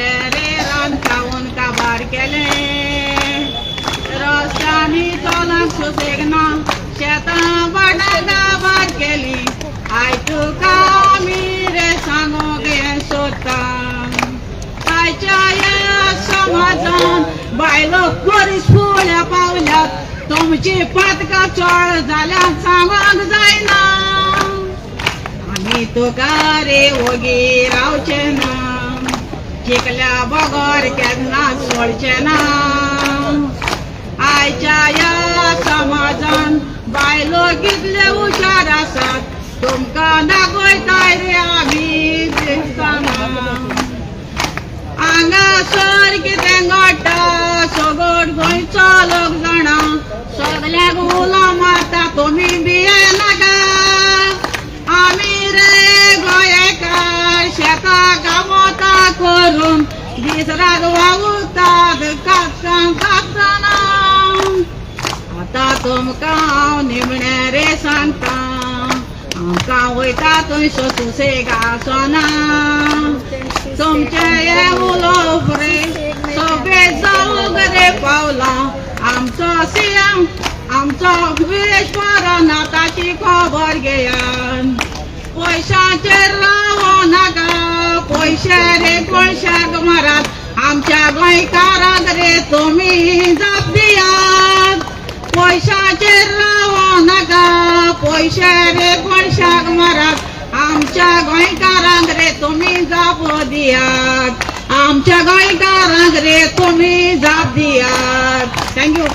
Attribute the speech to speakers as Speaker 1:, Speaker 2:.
Speaker 1: गेले रे रान खाऊन काबार केले रस्त्यानी चोलांक सुसेगना शेता वाटा काबार केली आय तुका आमी रे सांगोंक हें सोदता आयच्या ह्या समाजान बायलो बरीच फुड्या पावल्यात तुमची पथकां चोळ जाल्यार सांगोंक जायना आमी तुका रे ओगी रावचे ना जिकल्या बगर केन्ना सोडचे ना आयच्या ह्या समाजान बायलो कितले हुशार आसात तुमकां दाखयताय रे आमी दिसतना हांगासर कितें घडटा सगळो गोंयचो लोक जाणा सगल्याक उलो मारता तुमी भियेनाका आमी रे गोंयकार शेतां कामोता करून दीस रात वावुरतात कापतना आतां तुमकां हांव निमणे रे सांगता आमकां वयता थंयसर सुसेग आसना तुमचे हे उलोवप रे सगळे जावूंक रे पावलां आमचो सीएम आमचो विरेश पवारान ताची खबर घेयात पयशांचेर रावो नाका पयशे रे कोणशाक मारात आमच्या गोंयकारांक रे तुमी जाप दियात पयशांचेर रावो नाका पयशे रे कोणशाक मारात आमच्या गोंयकारांक रे तुमी जाप दियात आमच्या गोंयकारांक रे तुमी जाप दियात थँक्यू